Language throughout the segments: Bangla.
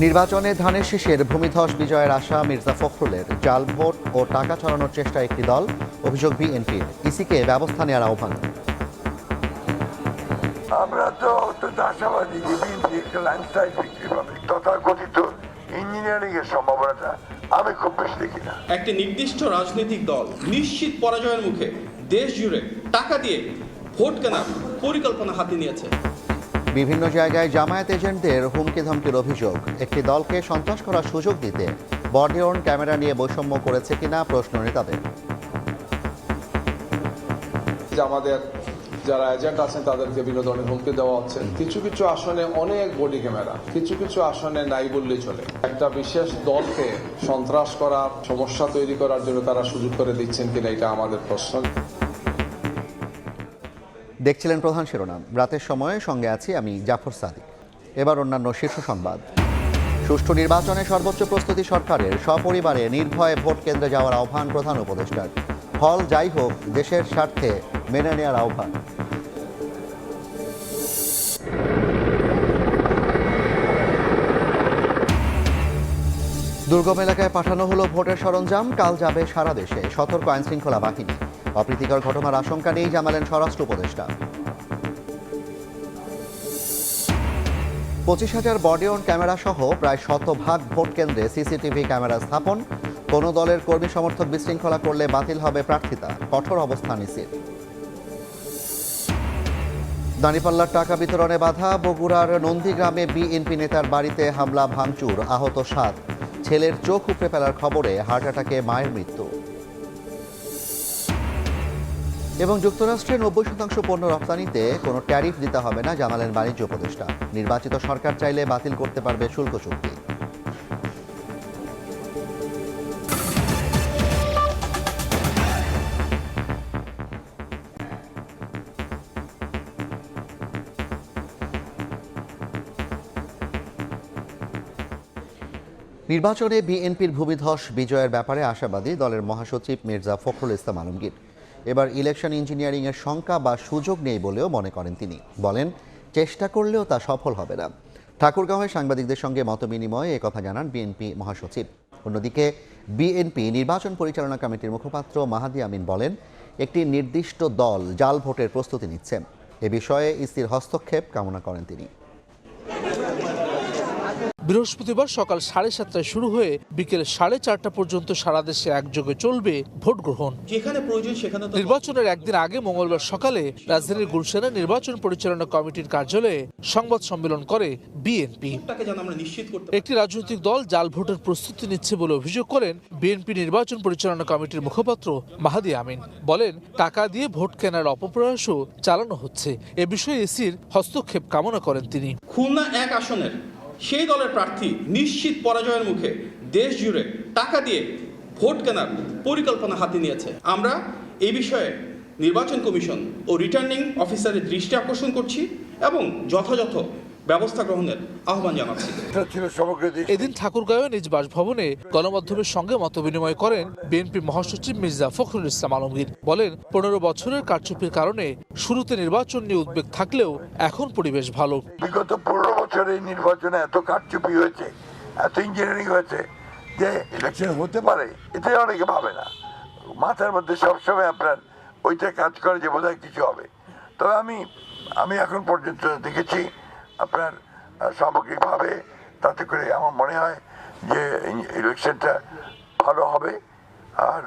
নির্বাচনে ধানের শীষের ভূমিধস বিজয়ের আশা মির্জা ফখরুলের। জাল ভোট ও টাকা ছড়ানোর চেষ্টায় একটি দল, অভিযোগ বিএনপির। ইসিকে ব্যবস্থা নেওয়ার আহ্বান। আমরা তো অত্যন্ত আশাবাদী যে বিএনপি একটা ল্যান্ডস্লাইড বিক্রি পাবে। তথাকথিত ইঞ্জিনিয়ারিং এর সম্ভাবনাটা আমি খুব বেশি দেখি না। একটি নির্দিষ্ট রাজনৈতিক দল নিশ্চিত পরাজয়ের মুখে দেশ জুড়ে টাকা দিয়ে ভোট কেনার পরিকল্পনা হাতে নিয়েছে। বিভিন্ন জায়গায় জামায়াত এজেন্টদের হুমকি ধমকির অভিযোগ। একটি দলকে সন্ত্রাস করার সুযোগ দিতে বডি অন ক্যামেরা নিয়ে বৈষম্য করেছে কিনা প্রশ্ন নেতাদের। আমাদের যারা এজেন্ট আছেন তাদেরকে বিভিন্ন ধরনের হুমকি দেওয়া হচ্ছে। কিছু কিছু আসনে অনেক বডি ক্যামেরা, কিছু কিছু আসনে নাই বললেই চলে। একটা বিশেষ দলকে সন্ত্রাস করার, সমস্যা তৈরি করার জন্য তারা সুযোগ করে দিচ্ছেন কিনা, এটা আমাদের প্রশ্ন। দেখছিলেন প্রধান শিরোনাম। রাতের সময়ে সঙ্গে আছি আমি জাফর সাদিক। এবার অন্যান্য শীর্ষ সংবাদ। সুষ্ঠু নির্বাচনে সর্বোচ্চ প্রস্তুতি সরকারের। সপরিবারে নির্ভয়ে ভোট কেন্দ্রে যাওয়ার আহ্বান প্রধান উপদেষ্টার। ফল যাই হোক দেশের স্বার্থে মেনে নেওয়ার আহ্বান। দুর্গম এলাকায় পাঠানো হলো ভোটের সরঞ্জাম। কাল যাবে সারা দেশে। সতর্ক আইনশৃঙ্খলা বাহিনী। অপ্রীতিকর ঘটনার আশঙ্কা নেই জানালেন স্বরাষ্ট্র উপদেষ্টা। 25,000 বডি অন ক্যামেরা সহ প্রায় 100 ভোট কেন্দ্রে সিসিটিভি ক্যামেরা স্থাপন। কোনো দলের কর্মী সমর্থক বিশৃঙ্খলা করলে বাতিল হবে প্রার্থিতা। কঠোর অবস্থান ইসির। দাঁড়িপাল্লার টাকা বিতরণে বাধা। বগুড়ার নন্দীগ্রামে বিএনপি নেতার বাড়িতে হামলা, ভাঙচুর, আহত 7। ছেলের চোখ উপড়ে ফেলার খবরে হার্ট অ্যাটাকে মায়ের মৃত্যু। এবং যুক্তরাষ্ট্রের 90% পণ্য রপ্তানিতে কোনো ট্যারিফ দিতে হবে না জানালেন বাণিজ্য উপদেষ্টা। নির্বাচিত সরকার চাইলে বাতিল করতে পারবে শুল্ক চুক্তি। নির্বাচনে বিএনপির ভূমিধস বিজয়ের ব্যাপারে আশাবাদী দলের মহাসচিব মির্জা ফখরুল ইসলাম আলমগীর। এবার ইলেকশন ইঞ্জিনিয়ারিংয়ের শঙ্কা বা সুযোগ নেই বলেও মনে করেন তিনি। বলেন, চেষ্টা করলেও তা সফল হবে না। ঠাকুরগাঁওয়ে সাংবাদিকদের সঙ্গে মতবিনিময়ে একথা জানান বিএনপি মহাসচিব। অন্যদিকে বিএনপি নির্বাচন পরিচালনা কমিটির মুখপাত্র মাহাদি আমিন বলেন, একটি নির্দিষ্ট দল জাল ভোটের প্রস্তুতি নিচ্ছে। এ বিষয়ে ইসির হস্তক্ষেপ কামনা করেন তিনি। বৃহস্পতিবার সকাল 7:30টায় শুরু হয়ে বিকেল 4:30টা পর্যন্ত সারা দেশে একযোগে চলবে ভোট গ্রহণ। যেখানে প্রয়োজন সেখানে নির্বাচনের একদিন আগে মঙ্গলবার সকালে রাজধানীর গুলশানে নির্বাচন পরিচালনা কমিটির কার্যালয়ে সংবাদ সম্মেলন করে বিএনপি। একটি রাজনৈতিক দল জাল ভোটের প্রস্তুতি নিচ্ছে বলে অভিযোগ করেন বিএনপি নির্বাচন পরিচালনা কমিটির মুখপাত্র মাহাদি আমিন। বলেন, টাকা দিয়ে ভোট কেনার অপপ্রয়াসও চালানো হচ্ছে। এ বিষয়ে ইসির হস্তক্ষেপ কামনা করেন তিনি। খুলনা 1 আসনের সেই দলের প্রার্থী নিশ্চিত পরাজয়ের মুখে দেশ জুড়ে টাকা দিয়ে ভোট কেনার পরিকল্পনা হাতে নিয়েছে। আমরা এই বিষয়ে নির্বাচন কমিশন ও রিটার্নিং অফিসারের দৃষ্টি আকর্ষণ করছি এবং যথাযথ ব্যবস্থা গ্রহণের আহ্বান জানাচ্ছি। এদিন ঠাকুরগাঁওয়ে নিজ বাসভবনে গণমাধ্যমের সঙ্গে মতবিনিময় করেন বিএনপি মহাসচিব মির্জা ফখরুল ইসলাম আলমগীর। বলেন, 15 বছরের কারচুপির কারণে শুরুতে নির্বাচন নিয়ে উদ্বেগ থাকলেও এখন পরিবেশ ভালো। বিগত 15 বছরে নির্বাচনে এত কারচুপি হয়েছে, এত ইঞ্জিনিয়ারিং হয়েছে যে ইলেকশন হতে পারে, এটাই অনেকে ভাবে না। মাথার মধ্যে সবসময় আপনার ওইটা কাজ করে যে বোধহয় কিছু হবে। তবে আমি এখন পর্যন্ত দেখেছি আপনার সামগ্রিকভাবে তাতে করে আমার মনে হয় যে ইলেকশনটা ভালো হবে। আর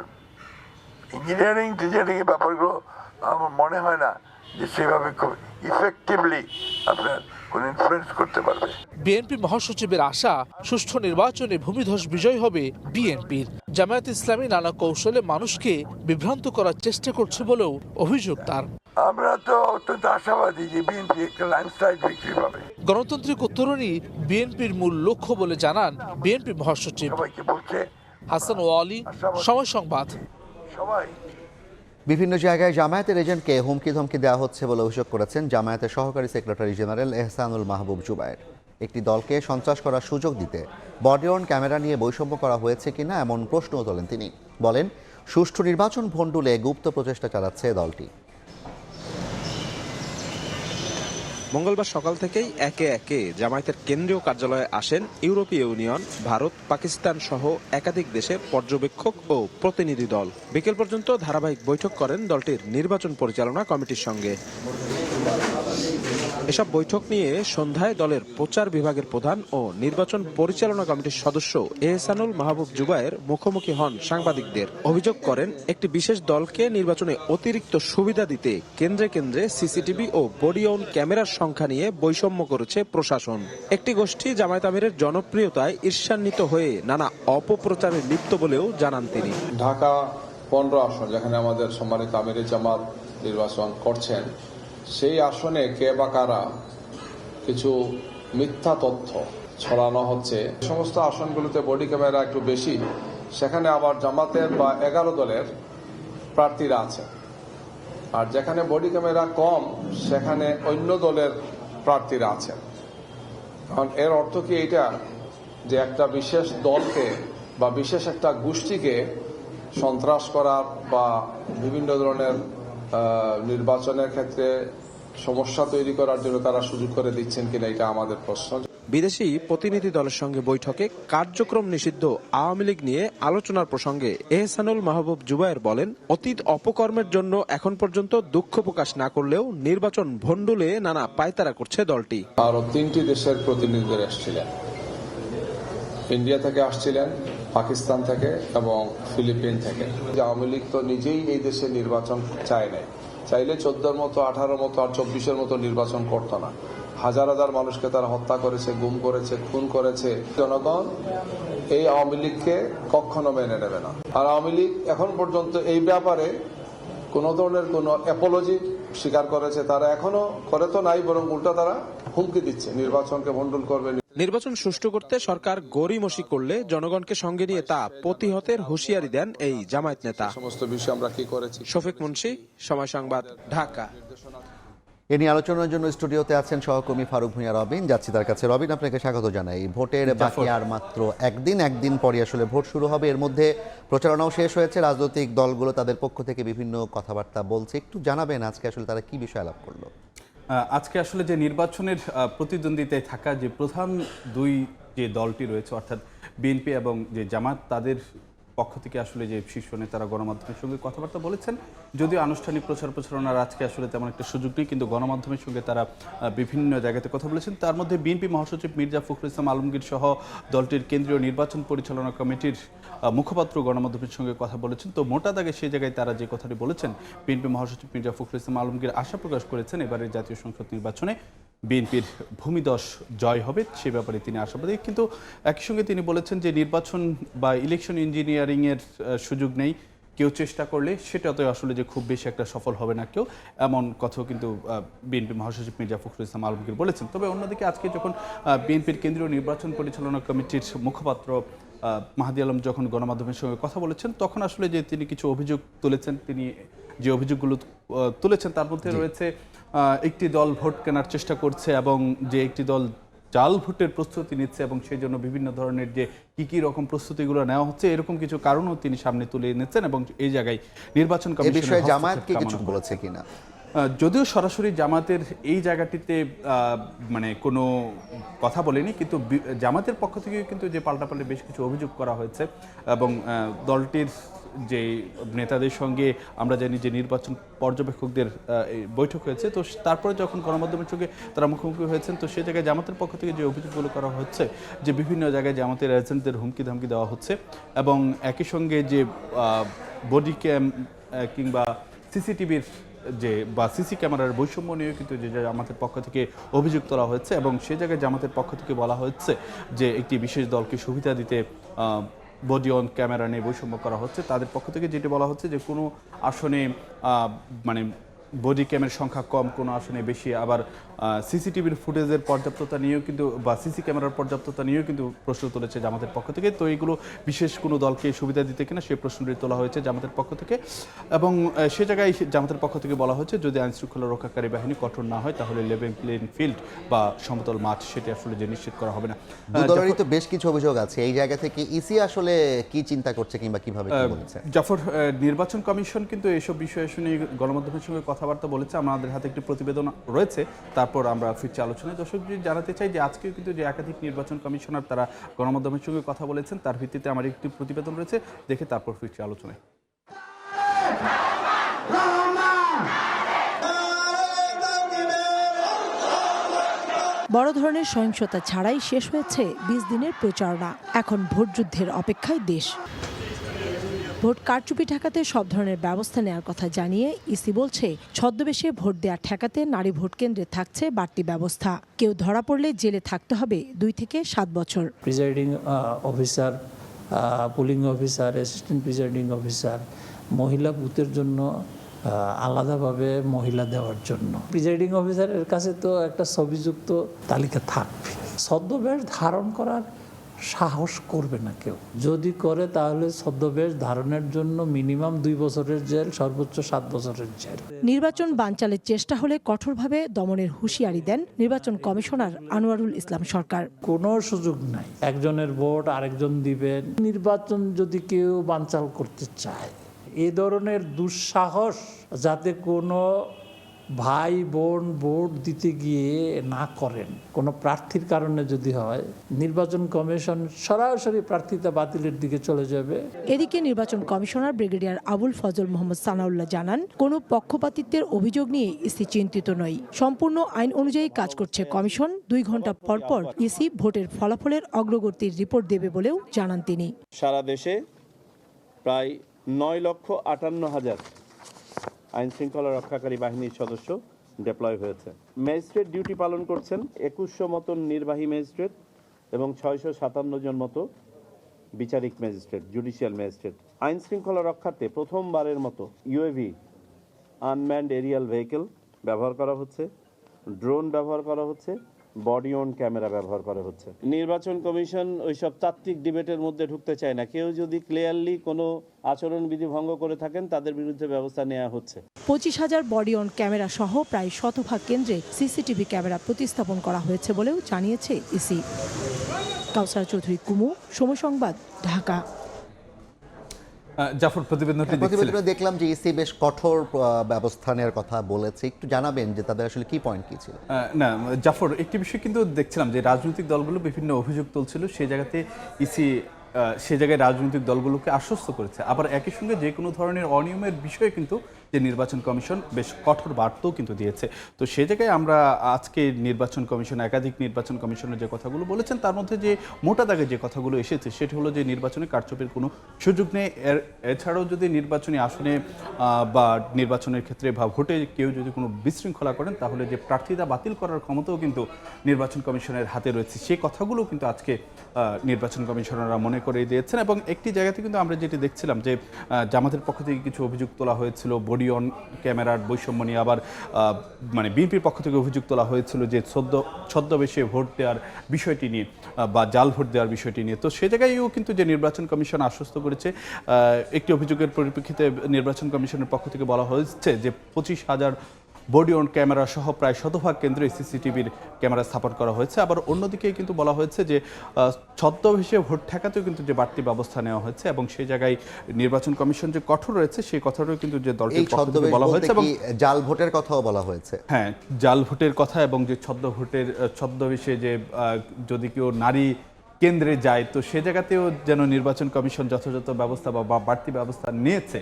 ইঞ্জিনিয়ারিং টিচারিংয়ের ব্যাপারগুলো আমার মনে হয় না যে সেভাবে খুব ইফেক্টিভলি আপনার কোনো ইনফ্লুয়েন্স করতে পারবে। বিএনপি মহাসচিবের আশা, সুষ্ঠু নির্বাচনে ভূমিধস বিজয় হবে বিএনপির। জামায়াত ইসলামী নানা কৌশলে মানুষকে বিভ্রান্ত করার চেষ্টা করছে বলেও অভিযোগ তার। আমরা তো অত্যন্ত আশাবাদী যে বিএনপি একটা ল্যান্ডস্লাইড বিক্রি পাবে। গণতান্ত্রিক উত্তরণই বিএনপির মূল লক্ষ্য বলে জানান বিএনপি মহাসচিব। সবাইকে বলছে হাসান ওয়ালি, সময় সংবাদ। সবাই বিভিন্ন জায়গায় জামায়াতের এজেন্টকে হুমকি ধমকি দেওয়া হচ্ছে বলে অভিযোগ করেছেন জামায়াতের সহকারী সেক্রেটারি জেনারেল এহসানুল মাহবুব জুবায়ের। একটি দলকে সন্ত্রাস করার সুযোগ দিতে বডি অন ক্যামেরা নিয়ে বৈষম্য করা হয়েছে কিনা এমন প্রশ্নও তোলেন তিনি। বলেন, সুষ্ঠু নির্বাচন ভণ্ডুলে গুপ্ত প্রচেষ্টা চালাচ্ছে দলটি। মঙ্গলবার সকাল থেকেই একে একে জামায়াতের কেন্দ্রীয় কার্যালয়ে আসেন ইউরোপীয় ইউনিয়ন, ভারত, পাকিস্তান সহ একাধিক দেশের পর্যবেক্ষক ও প্রতিনিধি দল। বিকেল পর্যন্ত ধারাবাহিক বৈঠক করেন দলটির নির্বাচন পরিচালনা কমিটির সঙ্গে। এসব বৈঠক নিয়ে সন্ধ্যায় দলের প্রচার বিভাগের প্রধান ও নির্বাচন পরিচালনা কমিটির সদস্য এহসানুল মাহবুব জুবায়ের মুখোমুখি হন সাংবাদিকদের। অভিযোগ করেন, একটি বিশেষ দলকে নির্বাচনে অতিরিক্ত সুবিধা দিতে কেন্দ্রে কেন্দ্রে সিসিটিভি ও বডি অন ক্যামেরার সংখ্যা নিয়ে বৈষম্য করেছে প্রশাসন। একটি গোষ্ঠী জামায়াত আমিরের জনপ্রিয়তায় ঈর্ষান্বিত হয়ে নানা অপপ্রচারে লিপ্ত বলেও জানান তিনি। ঢাকা 15 আসন যেখানে আমাদের সম্মানিত আমিরে জামাত নির্বাচন করছেন, সেই আসনে কে বা কারা কিছু মিথ্যা তথ্য ছড়ানো হচ্ছে। সমস্ত আসনগুলোতে বডি ক্যামেরা একটু বেশি, সেখানে আবার জামাতের বা 11 দলের প্রার্থীরা আছে। আর যেখানে বডি ক্যামেরা কম, সেখানে অন্য দলের প্রার্থীরা আছেন। কারণ এর অর্থ কি এটা যে একটা বিশেষ দলকে বা বিশেষ একটা গোষ্ঠীকে সন্ত্রাস করার বা বিভিন্ন ধরনের নির্বাচনের ক্ষেত্রে সমস্যা তৈরি করার জন্য তারা সুযোগ করে দিচ্ছেন কিনা, এটা আমাদের প্রশ্ন। বিদেশি প্রতিনিধি দলের সঙ্গে বৈঠকে কার্যক্রম নিষিদ্ধ আওয়ামী লীগ নিয়ে আলোচনার প্রসঙ্গে এহসানুল মাহবুব জুবায়ের বলেন, অতীত অপকর্মের জন্য এখন পর্যন্ত দুঃখ প্রকাশ না করলেও নির্বাচন ভণ্ডুলে নানা পায়তারা করছে দলটি। আরো 3টি দেশের প্রতিনিধিদের এসেছিলেন, ইন্ডিয়া থেকে আসছিলেন, পাকিস্তান থেকে এবং ফিলিপিন থেকে। আওয়ামী লীগ তো নিজেই এই দেশে নির্বাচন চায় নাই, চাইলে 14 মতো, 18 মতো আর 24 মতো নির্বাচন করতো না। হাজার হাজার মানুষকে তারা হত্যা করেছে, গুম করেছে, খুন করেছে। জনগণ এই আওয়ামী লীগকে কখনো মেনে নেবে না। আর আওয়ামী লীগ এখন পর্যন্ত এই ব্যাপারে কোনো ধরনের কোনো অ্যাপোলজি স্বীকার করেছে তারা এখনো করে তো নাই, বরং উল্টা তারা হুমকি দিচ্ছে নির্বাচনকে ভণ্ডুল করবে। নির্বাচন সুষ্ঠু করতে সরকার গড়িমসি করলে জনগণকে সঙ্গে নিয়ে তা প্রতিহতের হুঁশিয়ারি দেন এই জামায়াত নেতা। সমস্ত বিষয় আমরা কি করেছি। শফিক মুন্সি, সময় সংবাদ, ঢাকা। এ নিয়ে আলোচনার জন্য স্টুডিওতে আছেন সহকর্মী ফারুক ভূঁইয়া রবিন। যাচ্ছি তার কাছে। রবিন, আপনাকে স্বাগত জানাই। ভোটের বাকি আর মাত্র একদিন পরে আসলে ভোট শুরু হবে। এর মধ্যে প্রচারণাও শেষ হয়েছে, রাজনৈতিক দলগুলো তাদের পক্ষ থেকে বিভিন্ন কথাবার্তা বলছে। একটু জানাবেন আজকে আসলে তারা কি বিষয় আলাপ করলো? আজকে আসলে যে নির্বাচনের প্রতিদ্বন্দ্বিতায় থাকা যে প্রধান দুই যে দলটি রয়েছে, অর্থাৎ বিএনপি এবং যে জামাত, তাদের পক্ষ থেকে আসলে যে শীর্ষ নেতারা গণমাধ্যমের সঙ্গে কথাবার্তা বলেছেন। যদিও আনুষ্ঠানিক প্রচারণার আজকে আসলে তেমন একটা সুযোগ নেই, কিন্তু গণমাধ্যমের সঙ্গে তারা বিভিন্ন জায়গাতে কথা বলেছেন। তার মধ্যে বিএনপি মহাসচিব মির্জা ফখরুল ইসলাম আলমগীর সহ দলটির কেন্দ্রীয় নির্বাচন পরিচালনা কমিটির মুখপাত্র গণমাধ্যমের সঙ্গে কথা বলেছেন। তো মোটা দাগে সেই জায়গায় তারা যে কথাটি বলেছেন, বিএনপি মহাসচিব মির্জা ফখরুল ইসলাম আলমগীর আশা প্রকাশ করেছেন এবারের জাতীয় সংসদ নির্বাচনে বিএনপির ভূমিদশ জয় হবে, সে ব্যাপারে তিনি আশাবাদী। কিন্তু একই সঙ্গে তিনি বলেছেন যে নির্বাচন বা ইলেকশন ইঞ্জিনিয়ারিংয়ের সুযোগ নেই, কেউ চেষ্টা করলে সেটাতে আসলে যে খুব বেশি একটা সফল হবে না কেউ, এমন কথাও কিন্তু বিএনপি মহাসচিব মির্জা ফখরুল ইসলাম আলমগীর বলেছেন। তবে অন্যদিকে আজকে যখন বিএনপির কেন্দ্রীয় নির্বাচন পরিচালনা কমিটির মুখপাত্র মাহাদি আলম যখন গণমাধ্যমের সঙ্গে কথা বলেছেন, তখন আসলে যে তিনি কিছু অভিযোগ তুলেছেন, তিনি যে অভিযোগগুলো তুলেছেন তার মধ্যে রয়েছে একটি দল ভোট কেনার চেষ্টা করছে এবং যে একটি দল জাল ভোটের প্রস্তুতি নিচ্ছে এবং সেই জন্য বিভিন্ন ধরনের যে কি রকম প্রস্তুতিগুলো নেওয়া হচ্ছে, এরকম কিছু কারণও তিনি সামনে তুলে এনেছেন এবং এই জায়গায় নির্বাচন কমিশনের জামায়াত কি কিছু বলেছে কিনা? যদিও সরাসরি জামাতের এই জায়গাটিতে মানে কোনো কথা বলেনি, কিন্তু জামাতের পক্ষ থেকে কিন্তু যে পাল্টাপাল্টি বেশ কিছু অভিযোগ করা হয়েছে এবং দলটির যে নেতাদের সঙ্গে আমরা জানি যে নির্বাচন পর্যবেক্ষকদের বৈঠক হয়েছে। তো তারপরে যখন গণমাধ্যমের সঙ্গে তারা মুখোমুখি হয়েছেন, তো সেই জায়গায় জামাতের পক্ষ থেকে যে অভিযোগগুলো করা হচ্ছে যে বিভিন্ন জায়গায় জামাতের এজেন্টদের হুমকি ধামকি দেওয়া হচ্ছে এবং একই সঙ্গে যে বডি ক্যাম কিংবা সিসিটিভির যে বা সিসি ক্যামেরার বৈষম্য নিয়েও কিন্তু যে জামাতের পক্ষ থেকে অভিযোগ তোলা হয়েছে এবং সেই জায়গায় জামাতের পক্ষ থেকে বলা হচ্ছে যে একটি বিশেষ দলকে সুবিধা দিতে বডি অন ক্যামেরা নিয়ে বৈষম্য করা হচ্ছে। তাদের পক্ষ থেকে যেটি বলা হচ্ছে যে কোনো আসনে মানে বডি ক্যামের সংখ্যা কম, কোনো আসনে বেশি, আবার সিসিটিভির ফুটেজের পর্যাপ্ততা নিয়েও কিন্তু বা সিসি ক্যামেরার পর্যাপ্ততা নিয়েও কিন্তু প্রশ্ন তুলেছে জামাতের পক্ষ থেকে। তো এইগুলো বিশেষ কোনো দলকে সুবিধা দিতে কিনা সেই প্রশ্নটি তোলা হয়েছে জামাতের পক্ষ থেকে এবং সে জায়গায় জামাতের পক্ষ থেকে বলা হয়েছে যদি আইনশৃঙ্খলা রক্ষাকারী বাহিনী কঠোর না হয় তাহলে লেভেল প্লেইং ফিল্ড বা সমতল মাঠ সেটি আসলে যে নিশ্চিত করা হবে না। দুদলেরই তো বেশ কিছু অভিযোগ আছে, এই জায়গা থেকে ইসি আসলে কি চিন্তা করছে কিংবা কিভাবে কি বলছে? জাফর, নির্বাচন কমিশন কিন্তু এইসব বিষয়ে শুনে গণমাধ্যমের সঙ্গে কথাবার্তা বলেছে। আমাদের হাতে একটি প্রতিবেদন রয়েছে, তার তারপর আমরা ফিরছি আলোচনায়। দর্শক জানাতে চাই যে আজকেও কিন্তু যে একাধিক নির্বাচন কমিশনার তারা গণমাধ্যমের সঙ্গে কথা বলেছেন, তার ভিত্তিতে আমার একটি প্রতিবেদন রয়েছে, দেখে তারপর ফিরছি আলোচনায়। বড় ধরনের সহিংসতা ছাড়াই শেষ হয়েছে 20 দিনের প্রচারণা। এখন ভোট যুদ্ধের অপেক্ষায় দেশ। ভোট কারচুপি ঠেকাতে সব ধরনের ব্যবস্থা নেওয়ার কথা জানিয়ে ইসি বলছে, ছদ্মবেশে ভোট দেওয়া ঠেকাতে নারী ভোট কেন্দ্রে থাকছে বাড়তি ব্যবস্থা। কেউ ধরা পড়লে জেলে থাকতে হবে 2 থেকে 7 বছর। Presiding officer, pulling officer, assistant presiding officer, মহিলা বুথের জন্য আলাদাভাবে মহিলা দেওয়ার জন্য প্রিজাইডিং অফিসারের কাছে তো একটা ছবিযুক্ত তালিকা থাকবে। ছদ্মবেশ ধারণ করার সাহস করবে না কেউ, যদি করে তাহলে ছদ্মবেশ ধারণের জন্য মিনিমাম 2 বছরের জেল, সর্বোচ্চ 7 বছরের জেল। নির্বাচন বানচালের চেষ্টা হলে কঠোরভাবে দমনের হুঁশিয়ারি দেন নির্বাচন কমিশনার আনোয়ারুল ইসলাম সরকার। কোনো সুযোগ নাই একজনের ভোট আরেকজন দিবেন। নির্বাচন যদি কেউ বানচাল করতে চায়, এ ধরনের দুঃসাহস যাতে কোনো ভাই বোন ভোট দিতে গিয়ে না করেন, কোনো প্রার্থীর কারণে যদি হয়, নির্বাচন কমিশন সরাসরি প্রার্থিতা বাতিলের দিকে চলে যাবে। এদিকে নির্বাচন কমিশনার ব্রিগেডিয়ার আবুল ফজল মোহাম্মদ সানাউল্লাহ জানান, কোনো পক্ষপাতিত্বের অভিযোগ নিয়ে ইসি চিন্তিত নয়। সম্পূর্ণ আইন অনুযায়ী কাজ করছে কমিশন। 2 ঘন্টা পর পর ইসি ভোটের ফলাফলের অগ্রগতির রিপোর্ট দেবে বলেও জানান তিনি। সারা দেশে প্রায় 9,58,000 আইন শৃঙ্খলা রক্ষাকারী বাহিনীর সদস্য ডেপ্লয় হয়েছে। ম্যাজিস্ট্রেট ডিউটি পালন করছেন 2100 মতন নির্বাহী ম্যাজিস্ট্রেট এবং 657 জন মতো বিচারিক ম্যাজিস্ট্রেট, জুডিশিয়াল ম্যাজিস্ট্রেট। আইন শৃঙ্খলা রক্ষার্থে প্রথমবারের মতো ইউএভি, আনম্যান্ড এরিয়াল ভেহিকেল ব্যবহার করা হচ্ছে, ড্রোন ব্যবহার করা হচ্ছে, বডি অন ক্যামেরা ব্যবহার করা হচ্ছে। নির্বাচন কমিশন ওইসব তাত্ত্বিক ডিবেটের মধ্যে ঢুকতে চায় না। কেউ যদি ক্লিয়ারলি কোনো আচরণবিধি ভঙ্গ করে থাকেন, তাদের বিরুদ্ধে ব্যবস্থা নেওয়া হচ্ছে। 25,000 বডি অন ক্যামেরা সহ প্রায় 100 কেন্দ্রে সিসিটিভি ক্যামেরা প্রতিস্থাপন করা হয়েছে বলেও জানিয়েছে ইসি। কাউসার চৌধুরী কুমু, সময় সংবাদ, ঢাকা। জাফর, প্রতিবেদনটি দেখলাম যে ইসি বেশ কঠোর ব্যবস্থা নেওয়ার কথা বলেছে, একটু জানাবেন যে তাদের আসলে কি পয়েন্ট কি ছিল? না জাফর, একটি বিষয় কিন্তু দেখছিলাম যে রাজনৈতিক দলগুলো বিভিন্ন অভিযোগ তুলছিল, সেই জায়গাতে ইসি সে জায়গায় রাজনৈতিক দলগুলোকে আশ্বস্ত করেছে। আবার একই সঙ্গে যে কোনো ধরনের অনিয়মের বিষয়ে কিন্তু যে নির্বাচন কমিশন বেশ কঠোর বার্তাও কিন্তু দিয়েছে। তো সে জায়গায় আমরা আজকে নির্বাচন কমিশন, একাধিক নির্বাচন কমিশনের যে কথাগুলো বলেছেন, তার মধ্যে যে মোটা দাগে যে কথাগুলো এসেছে সেটি হলো যে নির্বাচনে কারচুপির কোনো সুযোগ নেই। এছাড়াও যদি নির্বাচনী আসনে বা নির্বাচনের ক্ষেত্রে বা ভোটে কেউ যদি কোনো বিশৃঙ্খলা করেন, তাহলে যে প্রার্থিতা বাতিল করার ক্ষমতাও কিন্তু নির্বাচন কমিশনের হাতে রয়েছে। সেই কথাগুলো কিন্তু আজকে নির্বাচন কমিশনাররা মনে করে দিয়েছেন। এবং একটি জায়গাতে কিন্তু আমরা যেটি দেখছিলাম যে জামাতের পক্ষ থেকে কিছু অভিযোগ তোলা হয়েছিল বডি অন ক্যামেরার বৈষম্য নিয়ে, আবার মানে বিএনপির পক্ষ থেকে অভিযোগ তোলা হয়েছিল যে ছদ্মবেশে ভোট দেওয়ার বিষয়টি নিয়ে বা জাল ভোট দেওয়ার বিষয়টি নিয়ে। তো সে জায়গায়ও কিন্তু যে নির্বাচন কমিশন আশ্বস্ত করেছে, একটি অভিযোগের পরিপ্রেক্ষিতে নির্বাচন কমিশনের পক্ষ থেকে বলা হয়েছে যে 25,000 বডি অন ক্যামেরা সহ প্রায় 100 কেন্দ্রে সিসিটিভির ক্যামেরা স্থাপন করা হয়েছে। আবার অন্যদিকে কিন্তু বলা হয়েছে যে ছদ্মবেশে ভোট ঠেকাতেও কিন্তু যে বাড়তি ব্যবস্থা নেওয়া হয়েছে, এবং সেই জায়গায় নির্বাচন কমিশন যে কঠোর রয়েছে সেই কথাটাও কিন্তু যে দলটির পক্ষ থেকে বলা হয়েছে। এবং জাল ভোটের কথাও বলা হয়েছে। হ্যাঁ, জাল ভোটের কথা এবং যে ছদ্মবেশে যে যদি কেউ নারী কেন্দ্রে যায়, তো সে জায়গাতেও যেন নির্বাচন কমিশন যথাযথ ব্যবস্থা বা বাড়তি ব্যবস্থা নিয়েছে,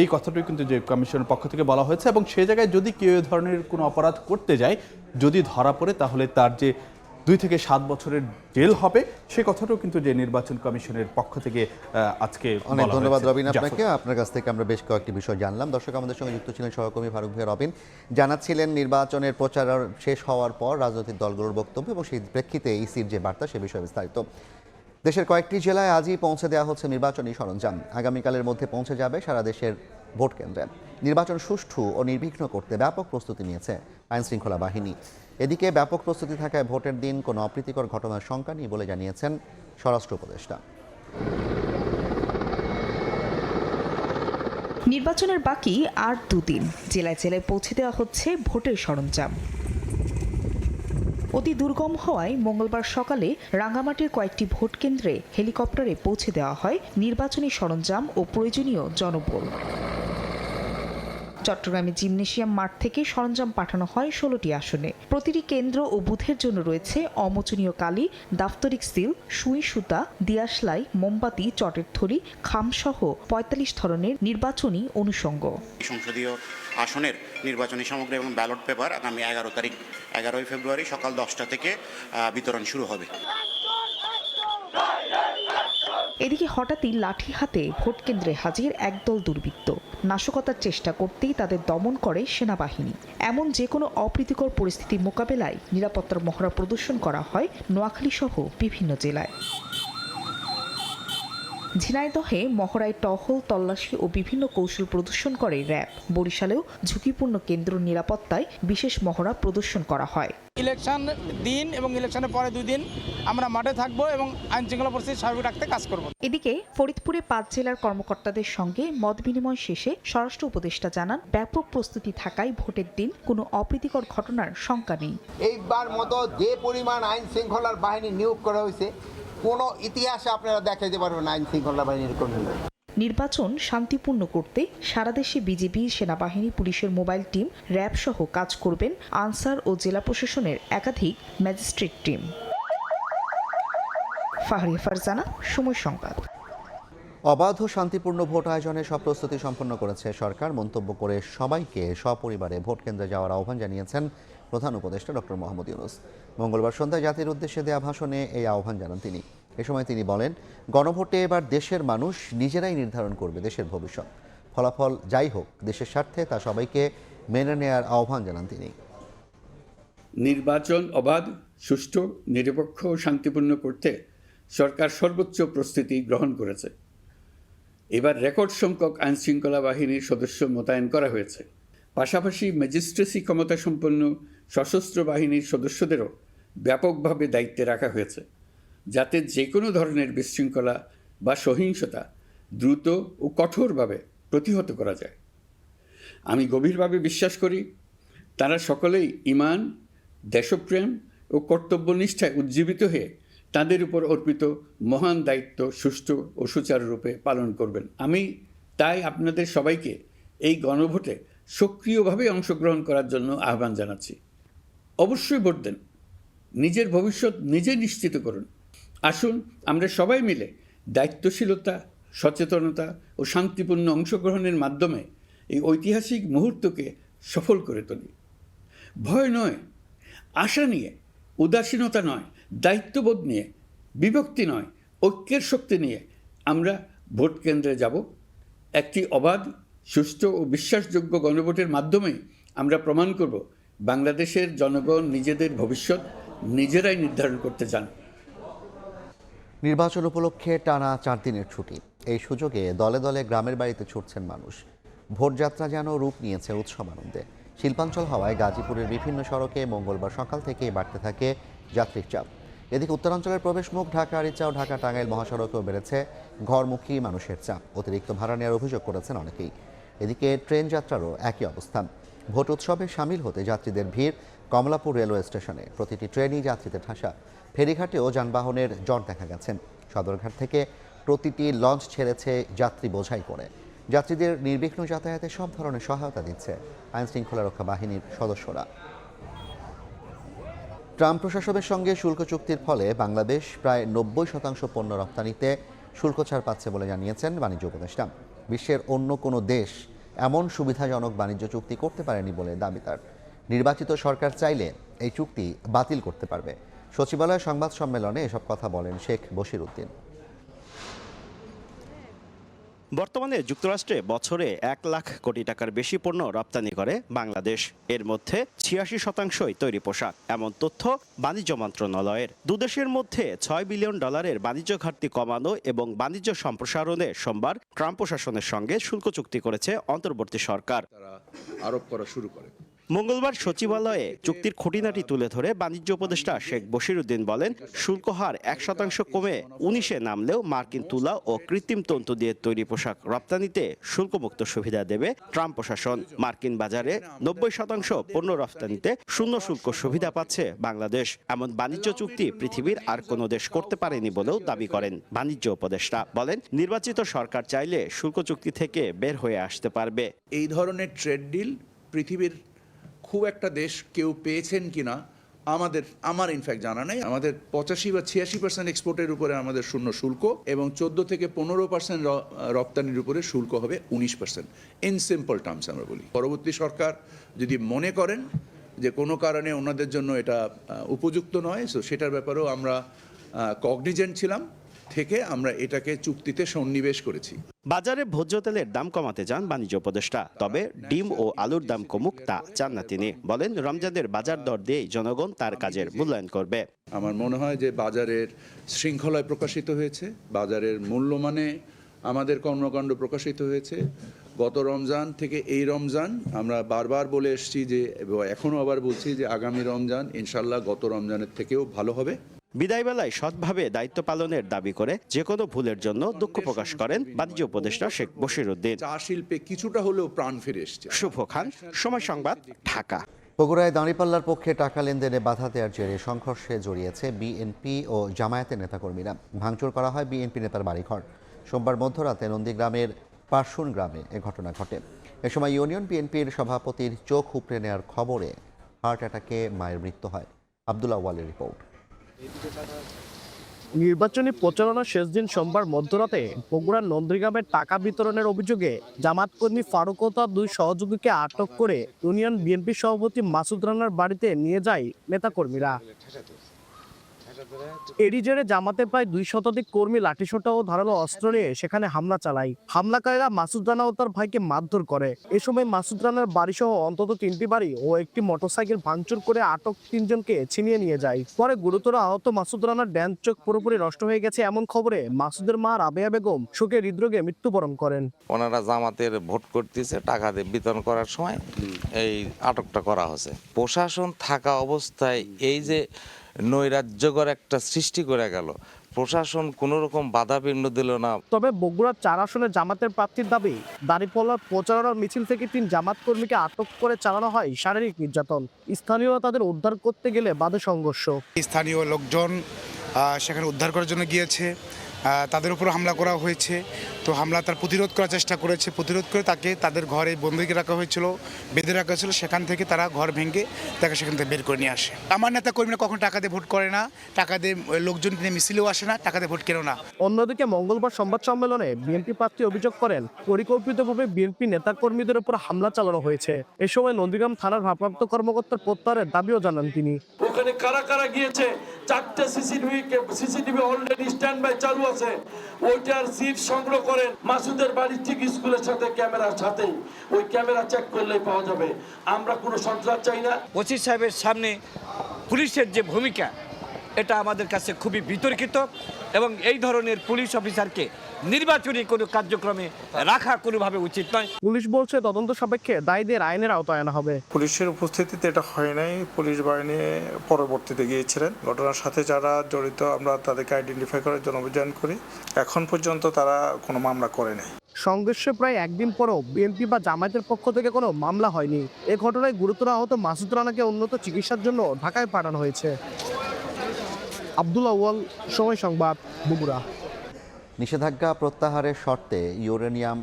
এই কথাটাই কিন্তু যে কমিশনের পক্ষ থেকে বলা হয়েছে। এবং সে জায়গায় যদি কেউ এ ধরনের কোনো অপরাধ করতে যায়, যদি ধরা পড়ে, তাহলে তার যে 2 থেকে 7 বছরের জেল হবে, সে কথাটাও কিন্তু যে নির্বাচন কমিশনের পক্ষ থেকে আজকে অনেক ধন্যবাদ রবিন আপনাকে। আপনার কাছ থেকে আমরা বেশ কয়েকটি বিষয় জানলাম। দর্শক, আমাদের সঙ্গে যুক্ত ছিলেন সহকর্মী ফারুক ভাই রবিন। জানাচ্ছিলেন নির্বাচনের প্রচার শেষ হওয়ার পর রাজনৈতিক দলগুলোর বক্তব্য এবং সেই প্রেক্ষিতে ইসির যে বার্তা সে বিষয়ে বিস্তারিত। দেশের কয়েকটি জেলায় আজই পৌঁছে দেওয়া হচ্ছে নির্বাচনী সরঞ্জাম। আগামীকালের মধ্যে পৌঁছে যাবে সারা দেশের ভোট কেন্দ্রে। নির্বাচন সুষ্ঠু ও নির্বিঘ্ন করতে ব্যাপক প্রস্তুতি নিয়েছে আইন শৃঙ্খলা বাহিনী। এদিকে ব্যাপক প্রস্তুতি থাকায় ভোটের দিন কোনো অপ্রীতিকর ঘটনার শঙ্কা নেই বলে জানিয়েছেন স্বরাষ্ট্র উপদেষ্টা। নির্বাচনের বাকি আর 2 দিন, জেলায় জেলায় পৌঁছে দেওয়া হচ্ছে ভোটের সরঞ্জাম। অতি দুর্গম হওয়ায় মঙ্গলবার সকালে রাঙ্গামাটির কয়েকটি ভোট কেন্দ্রে হেলিকপ্টারে পৌঁছে দেওয়া হয় নির্বাচনী সরঞ্জাম ও প্রয়োজনীয় জনবল। চট্টগ্রামে জিমনেশিয়াম মাঠ থেকে সরঞ্জাম পাঠানো হয় 16টি আসনে। প্রতিটি কেন্দ্র ও বুথের জন্য রয়েছে অমোচনীয় কালি, দাপ্তরিক সিল, সুই সুতা, দিয়াশলাই, মোমবাতি, চটের থলি, খামসহ 45 ধরনের নির্বাচনী অনুষঙ্গ। সংসদীয় আসনের নির্বাচনী সামগ্রী এবং ব্যালট পেপার আগামী 11 ফেব্রুয়ারি সকাল 10টা থেকে বিতরণ শুরু হবে। এদিকে হঠাৎই লাঠি হাতে ভোট কেন্দ্রে হাজির একদল দুর্বৃত্ত। নাশকতার চেষ্টা করতেই তাদের দমন করে সেনাবাহিনী। এমন যে কোনো অপ্রীতিকর পরিস্থিতি মোকাবেলায় নিরাপত্তার মহড়া প্রদর্শন করা হয় নোয়াখালী সহ বিভিন্ন জেলায়। ঝিনাইদহে মহড়ায় টহল, তল্লাশি ও বিভিন্ন কৌশল প্রদর্শন করে র্যাব। বরিশালেও ঝুঁকিপূর্ণ কেন্দ্র নিরাপত্তায় বিশেষ মহড়া প্রদর্শন করা হয়। ইলেকশন দিন এবং ইলেকশনের পরে 2 দিন আমরা মাঠে থাকবো এবং আইন শৃঙ্খলা পরিস্থিতি স্বাভাবিক রাখতে কাজ করব। এদিকে ফরিদপুরে 5 জেলার কর্মকর্তাদের সঙ্গে মত বিনিময় শেষে স্বরাষ্ট্র উপদেষ্টা জানান, ব্যাপক প্রস্তুতি থাকায় ভোটের দিন কোনো অপ্রীতিকর ঘটনার শঙ্কা নেই। এইবার মতো যে পরিমাণ আইন শৃঙ্খলার বাহিনী নিয়োগ করা হয়েছে, কোনো ইতিহাসে আপনারা দেখাতে পারবেন আইন শৃঙ্খলা বাহিনীর কর্মী। নির্বাচন শান্তিপূর্ণ করতে সারা দেশে বিজিবি, সেনাবাহিনী, পুলিশের মোবাইল টিম, র্যাব সহ কাজ করবেন আনসার ও জেলা প্রশাসনের একাধিক ম্যাজিস্ট্রেট টিম। ফাহরিয়া ফারজানা, সময় সংবাদ। অবাধ ও শান্তিপূর্ণ ভোট আয়োজনে সব প্রস্তুতি সম্পন্ন করেছে সরকার মন্তব্য করে সবাইকে সপরিবারে ভোট কেন্দ্রে যাওয়ার আহ্বান জানিয়েছেন প্রধান উপদেষ্টা ডক্টর মোহাম্মদ ইউনূস। মঙ্গলবার সন্ধ্যায় জাতির উদ্দেশ্যে দেয়া ভাষণে এই আহ্বান জানান তিনি। এ সময় তিনি বলেন, গণভোটে এবার দেশের মানুষ নিজেরাই নির্ধারণ করবে দেশের ভবিষ্যৎ। ফলাফল যাই হোক, দেশের স্বার্থে তা সবাইকে মেনে নেয়ার আহ্বান জানান তিনি। নির্বাচন অবাধ, সুষ্ঠু, নিরপেক্ষ ও শান্তিপূর্ণ করতে সরকার সর্বোচ্চ প্রস্তুতি গ্রহণ করেছে। এবার রেকর্ড সংখ্যক আইনশৃঙ্খলা বাহিনীর সদস্য মোতায়েন করা হয়েছে। পাশাপাশি ম্যাজিস্ট্রেসি ক্ষমতাসম্পন্ন সশস্ত্র বাহিনীর সদস্যদেরও ব্যাপকভাবে দায়িত্বে রাখা হয়েছে, যাতে যে কোনো ধরনের বিশৃঙ্খলা বা সহিংসতা দ্রুত ও কঠোরভাবে প্রতিহত করা যায়। আমি গভীরভাবে বিশ্বাস করি, তারা সকলেই ঈমান, দেশপ্রেম ও কর্তব্যনিষ্ঠায় উজ্জীবিত হয়ে তাদের উপর অর্পিত মহান দায়িত্ব সুষ্ঠু ও সুচারুরূপে পালন করবেন। আমি তাই আপনাদের সবাইকে এই গণভোটে সক্রিয়ভাবে অংশগ্রহণ করার জন্য আহ্বান জানাচ্ছি। অবশ্যই ভোট দেন, নিজের ভবিষ্যৎ নিজে নিশ্চিত করুন। আসুন আমরা সবাই মিলে দায়িত্বশীলতা, সচেতনতা ও শান্তিপূর্ণ অংশগ্রহণের মাধ্যমে এই ঐতিহাসিক মুহূর্তকে সফল করে তুলি। ভয় নয়, আশা নিয়ে, উদাসীনতা নয়, দায়িত্ববোধ নিয়ে, বিভক্তি নয়, ঐক্যের শক্তি নিয়ে আমরা ভোট কেন্দ্রে যাব। একটি অবাধ, সুষ্ঠু ও বিশ্বাসযোগ্য গণভোটের মাধ্যমে আমরা প্রমাণ করব বাংলাদেশের জনগণ নিজেদের ভবিষ্যৎ নিজেরাই নির্ধারণ করতে চান। নির্বাচন উপলক্ষে টানা 4 দিনের ছুটি। এই সুযোগে দলে দলে গ্রামের বাড়িতে ছুটছেন মানুষ। ভোটযাত্রা যেন রূপ নিয়েছে উৎসব আনন্দে। শিল্পাঞ্চল হওয়ায় গাজীপুরের বিভিন্ন সড়কে মঙ্গলবার সকাল থেকেই বাড়তে থাকে যাত্রীর চাপ। এদিকে উত্তরাঞ্চলের প্রবেশমুখ ঢাকা আরিচা ও ঢাকা টাঙ্গাইল মহাসড়কেও বেড়েছে ঘরমুখী মানুষের চাপ। অতিরিক্ত ভাড়া নেওয়ার অভিযোগ করেছেন অনেকেই। এদিকে ট্রেন যাত্রারও একই অবস্থান। ভোট উৎসবে সামিল হতে যাত্রীদের ভিড় কমলাপুর রেলওয়ে স্টেশনে। প্রতিটি ট্রেনই যাত্রীদের ঠাসা। ফেরিঘাটেও যানবাহনের জট দেখা গেছেন। সদরঘাট থেকে প্রতিটি লঞ্চ ছেড়েছে যাত্রী বোঝাই করে। যাত্রীদের নির্বিঘ্ন যাতায়াতে সব ধরনের সহায়তা দিচ্ছে আইনশৃঙ্খলা রক্ষা বাহিনীর সদস্যরা। ট্রাম্প প্রশাসনের সঙ্গে শুল্ক চুক্তির ফলে বাংলাদেশ প্রায় 90% পণ্য রপ্তানিতে শুল্ক ছাড় পাচ্ছে বলে জানিয়েছেন বাণিজ্য উপদেষ্টা। বিশ্বের অন্য কোনো দেশ এমন সুবিধাজনক বাণিজ্য চুক্তি করতে পারেনি বলে দাবি তার। নির্বাচিত সরকার চাইলে এই চুক্তি বাতিল করতে পারবে। সচিবালয় সংবাদ সম্মেলনে এসব কথা বলেন শেখ বশির উদ্দিন। বর্তমানে যুক্তরাষ্ট্রে বছরে 1 লাখ কোটি টাকার বেশি পণ্য রপ্তানি করে বাংলাদেশ। এর মধ্যে 86% তৈরি পোশাক। এমন তথ্য বাণিজ্য মন্ত্রণালয়ের। দুদেশের মধ্যে $6 বিলিয়ন বাণিজ্য ঘাটতি কমানো এবং বাণিজ্য সম্প্রসারণে সোমবার ট্রাম্প প্রশাসনের সঙ্গে শুল্ক চুক্তি করেছে অন্তর্বর্তী সরকার। তারা আরোপ করা শুরু করে মঙ্গলবার সচিবালয়ে চুক্তির খুঁটিনাটি তুলে ধরে বাণিজ্য উপদেষ্টা শেখ বশিরউদ্দিন বলেন, শুল্ক হার 1% কমে 19-এ নামলেও মার্কিন তুলা ও কৃত্রিম তন্তু দিয়ে তৈরি পোশাক রপ্তানিতে শুল্কমুক্ত সুবিধা দেবে ট্রাম্প প্রশাসন। মার্কিন বাজারে 90% পণ্য রপ্তানিতে শূন্য শুল্ক সুবিধা পাচ্ছে বাংলাদেশ। এমন বাণিজ্য চুক্তি পৃথিবীর আর কোনো দেশ করতে পারেনি বলেও দাবি করেন বাণিজ্য উপদেষ্টা। বলেন, নির্বাচিত সরকার চাইলে শুল্ক চুক্তি থেকে বের হয়ে আসতে পারবে। এই ধরনের ট্রেড ডিল পৃথিবীর খুব একটা দেশ কেউ পেয়েছেন কিনা আমার ইনফ্যাক্ট জানা নাই। আমাদের 85 বা 86% এক্সপোর্টের উপরে আমাদের শূন্য শুল্ক এবং 14 থেকে 15% রপ্তানির উপরে শুল্ক হবে 19%। ইন সিম্পল টার্মস আমরা বলি, পরবর্তী সরকার যদি মনে করেন যে কোনো কারণে ওনাদের জন্য এটা উপযুক্ত নয়, সো সেটার ব্যাপারেও আমরা কগনিজেন্ট ছিলাম থেকে আমরা এটাকে চুক্তিতে সন্নিবেশ করেছি। বাজারে ভোজ্য তেলের দাম কমাতে চান বাণিজ্য উপদেষ্টা, তবে ডিম ও আলুর দাম কমুক তা চান না তিনি। বলেন, রমজানের বাজার দর দিয়েই জনগণ তার কাজের মূল্যায়ন করবে। আমার মনে হয় যে বাজারের শৃঙ্খলায় প্রকাশিত হয়েছে, বাজারের মূল্যমানে আমাদের কর্মকাণ্ড প্রকাশিত হয়েছে। গত রমজান থেকে এই রমজান আমরা বারবার বলে এসেছি যে, এখনও আবার বলছি যে আগামী রমজান ইনশাল্লাহ গত রমজানের থেকেও ভালো হবে। বিদায়বেলায় সৎভাবে দায়িত্ব পালনের দাবি করে যে কোনো ভুলের জন্য দুঃখ প্রকাশ করেন বাণিজ্য উপদেষ্টা শেখ বশিরউদ্দিন। চা শিল্পে কিছুটা হলেও প্রাণ ফিরে এসেছে। শুভ খান, সময় সংবাদ, ঢাকা। বগুড়ায় দাঁড়িপাল্লার পক্ষে টাকা লেনদেনে বাধা দেওয়ার জেরে সংঘর্ষে জড়িয়েছে বিএনপি ও জামায়াতের নেতাকর্মীরা। ভাঙচুর করা হয় বিএনপি নেতার বাড়িঘর। সোমবার মধ্যরাতে নন্দীগ্রামের পারশুন গ্রামে এ ঘটনা ঘটে। এ সময় ইউনিয়ন বিএনপির সভাপতির চোখ উপড়ে নেওয়ার খবরে হার্ট অ্যাটাকে মায়ের মৃত্যু হয়। আব্দুল্লাহ ওয়ালের রিপোর্ট। নির্বাচনী প্রচারণার শেষ দিন সোমবার মধ্যরাতে বগুড়ার নন্দীগ্রামের টাকা বিতরণের অভিযোগে জামাত কর্মী ফারুক ও তার 2 সহযোগীকে আটক করে ইউনিয়ন বিএনপি সভাপতি মাসুদ রানার বাড়িতে নিয়ে যায় নেতাকর্মীরা। এরই জেরে জামাতে প্রায় 2 শতাধিক কর্মী লাঠিসোঁটা ও ধারালো অস্ত্র নিয়ে সেখানে হামলা চালায়। হামলাকারীরা মাসুদ রানা ও তার ভাইকে মারধর করে। এ সময় মাসুদ রানার বাড়িসহ অন্তত 3টি বাড়ি ও একটি মোটরসাইকেল ভাঙচুর করে আটক 3 জনকে ছিনিয়ে নিয়ে যায়। পরে গুরুতর আহত মাসুদ রানার ডান চোখ পুরোপুরি নষ্ট হয়ে গেছে এমন খবরে মাসুদের মা রাবেয়া বেগম শোকে হৃদরোগে মৃত্যুবরণ করেন। ওনারা জামাতের ভোট করতেছে, টাকা দিয়ে বিতরণ করার সময় এই আটকটা করা হয়েছে। প্রশাসন থাকা অবস্থায় এই যে নৈরাজ্যকর একটা সৃষ্টি করে গেল, প্রশাসন কোনো রকম বাধা বিঘ্ন দিল না। তবে বগুড়ার 4 আসনে জামাতের প্রার্থীর দাবি, দাঁড়িপাল্লার প্রচারণার মিছিল থেকে 3 জামাত কর্মীকে আটক করে চালানো হয় শারীরিক নির্যাতন। স্থানীয়রা তাদের উদ্ধার করতে গেলে বাধে সংঘর্ষ। স্থানীয় লোকজন সেখানে উদ্ধার করার জন্য গিয়েছে, তাদের উপর হামলা করা হয়েছে। তো হামলা তার প্রতিরোধ করার চেষ্টা করেছে, প্রতিরোধ করে তাকে তাদের ঘরে বন্দীকে রাখা হয়েছিল, বেঁধে রাখা হয়েছিল। সেখান থেকে তারা ঘর ভেঙে তাকে সেখান থেকে বের করে নিয়ে আসে। আমার নেতা কর্মীরা কখন টাকা দিয়ে ভোট করে না, টাকা দিয়ে লোকজন কিনে মিছিলেও আসে না, টাকা দিয়ে ভোট কেন না। অন্যদিকে মঙ্গলবার সংবাদ সম্মেলনে বিএনপি প্রার্থী অভিযোগ করেন, পরিকল্পিতভাবে বিএনপি নেতা কর্মীদের উপর হামলা চালানো হয়েছে। এ সময় নন্দীগ্রাম থানার ভারপ্রাপ্ত কর্মকর্তার প্রত্যাহারের দাবিও জানান তিনি। ওখানে কারা কারা গিয়েছে, 4টে সিসিটিভি অলরেডি স্ট্যান্ড বাই চালু আছে। ওইটার জিপ সংগ্রহ করেন মাসুদের বাড়ির ঠিক স্কুলের সাথে ক্যামেরার সাথেই, ওই ক্যামেরা চেক করলেই পাওয়া যাবে। আমরা কোনো সন্ত্রাস চাই না। ওসি সাহেবের সামনে পুলিশের যে ভূমিকা, এটা আমাদের কাছে খুবই বিতর্কিত এবং এই ধরনের পুলিশ অফিসারকে নির্বাচনী কোনো কার্যক্রমে রাখা কোনোভাবে উচিত নয়। পুলিশ বলছে তদন্ত সাপেক্ষে দায়ীদের আইনের আওতায় আনা হবে। পুলিশের উপস্থিতিতে এটা হয় নাই, পুলিশ বাহিনী পরবর্তীতে গিয়েছিলেন। ঘটনার সাথে যারা জড়িত আমরা তাদেরকে আইডেন্টিফাই করার জন্য অভিযান করি। এখন পর্যন্ত তারা কোনো মামলা করে নাই। সংঘর্ষে প্রায় একদিন পরও বিএনপি বা জামায়াতের পক্ষ থেকে কোনো মামলা হয়নি। এ ঘটনায় গুরুতর আহত মাসুদ রানাকে উন্নত চিকিৎসার জন্য ঢাকায় পাঠানো হয়েছে। আব্দুল্লাহ ওয়াল, সময় সংবাদ, বগুড়া। নিষেধাজ্ঞা প্রত্যাহারের শর্তে ইউরেনিয়াম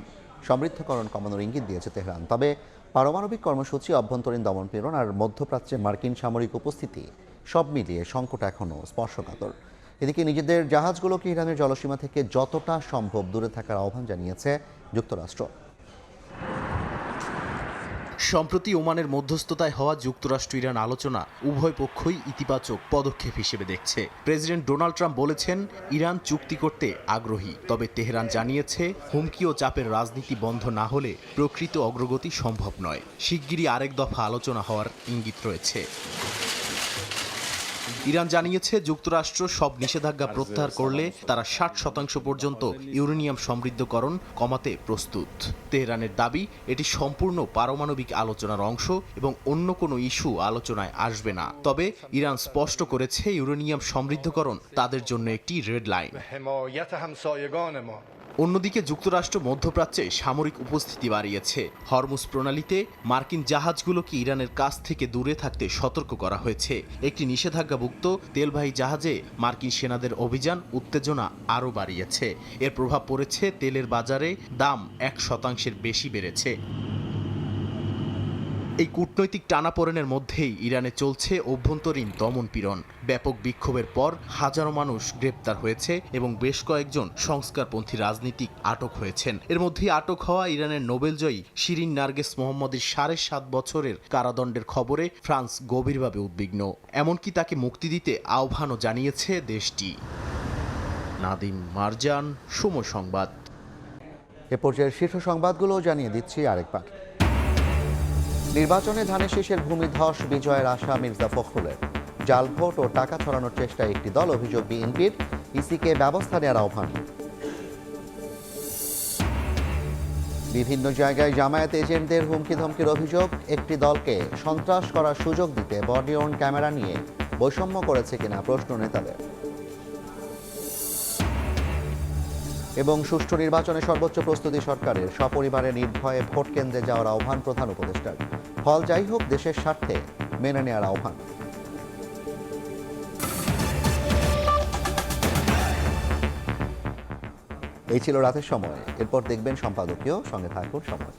সমৃদ্ধকরণ কমানোর ইঙ্গিত দিয়েছে তেহরান। তবে পারমাণবিক কর্মসূচি, অভ্যন্তরীণ দমনপীড়ন আর মধ্যপ্রাচ্যে মার্কিন সামরিক উপস্থিতি সব মিলিয়ে সংকট এখনও স্পর্শকাতর। এদিকে নিজেদের জাহাজগুলোকে ইরানের জলসীমা থেকে যতটা সম্ভব দূরে থাকার আহ্বান জানিয়েছে যুক্তরাষ্ট্র। সম্প্রতি ওমানের মধ্যস্থতায় হওয়া যুক্তরাষ্ট্র ইরান আলোচনা উভয় পক্ষই ইতিবাচক পদক্ষেপ হিসেবে দেখছে। প্রেসিডেন্ট ডোনাল্ড ট্রাম্প বলেছেন, ইরান চুক্তি করতে আগ্রহী, তবে তেহরান জানিয়েছে হুমকি ও চাপের রাজনীতি বন্ধ না হলে প্রকৃত অগ্রগতি সম্ভব নয়। শিগগিরই আরেক দফা আলোচনা হওয়ার ইঙ্গিত রয়েছে। ইরান জানিয়েছে যুক্তরাষ্ট্র সব নিষেধাজ্ঞা প্রত্যাহার করলে তারা 60% পর্যন্ত ইউরেনিয়াম সমৃদ্ধকরণ কমাতে প্রস্তুত। তেহরানের দাবি এটি সম্পূর্ণ পারমাণবিক আলোচনার অংশ এবং অন্য কোনো ইস্যু আলোচনায় আসবে না। তবে ইরান স্পষ্ট করেছে ইউরেনিয়াম সমৃদ্ধকরণ তাদের জন্য একটি রেড লাইন। অন্যদিকে যুক্তরাষ্ট্র মধ্যপ্রাচ্যে সামরিক উপস্থিতি বাড়িয়েছে। হরমুজ প্রণালীতে মার্কিন জাহাজগুলোকে ইরানের কাছ থেকে দূরে থাকতে সতর্ক করা হয়েছে। একটি নিষেধাজ্ঞাভুক্ত তেলবাহী জাহাজে মার্কিন সেনাদের অভিযান উত্তেজনা আরও বাড়িয়েছে। এর প্রভাব পড়েছে তেলের বাজারে, দাম 1% বেশি বেড়েছে। এই কূটনৈতিক টানাপোড়েনের মধ্যেই ইরানে চলছে অভ্যন্তরীণ দমনপীড়ন। ব্যাপক বিক্ষোভের পর হাজারো মানুষ গ্রেপ্তার হয়েছে এবং বেশ কয়েকজন সংস্কারপন্থী রাজনীতিক আটক হয়েছেন। এর মধ্যেই আটক হওয়া ইরানের নোবেলজয়ী শিরিন নার্গিস মোহাম্মদের 7.5 বছরের কারাদণ্ডের খবরে ফ্রান্স গভীরভাবে উদ্বিগ্ন। এমনকি তাকে মুক্তি দিতে আহ্বানও জানিয়েছে দেশটি। নাদিম মারজান, সময় সংবাদ। এ পর্যায়ের শীর্ষ সংবাদগুলো জানিয়ে দিচ্ছি আরেকবার। নির্বাচনে ধানের শীষের ভূমিধস বিজয়ের আশা মির্জা ফখরুলের। জাল ভোট ও টাকা ছড়ানোর চেষ্টায় একটি দল, অভিযোগ বিএনপির, ইসিকে ব্যবস্থা নেওয়ার আহ্বান। বিভিন্ন জায়গায় জামায়াত এজেন্টদের হুমকি ধমকির অভিযোগ, একটি দলকে সন্ত্রাস করার সুযোগ দিতে বডি অন ক্যামেরা নিয়ে বৈষম্য করেছে কিনা প্রশ্ন নেতাদের। এবং সুষ্ঠু নির্বাচনে সর্বোচ্চ প্রস্তুতি সরকারের, সপরিবারে নির্ভয়ে ভোট কেন্দ্রে যাওয়ার আহ্বান প্রধান উপদেষ্টার। ফল যাই হোক দেশের স্বার্থে মেনে নেওয়ার আহ্বান। এই ছিল রাতের সময়। এরপর দেখবেন সম্পাদকীয়। সঙ্গে থাকুন সময়।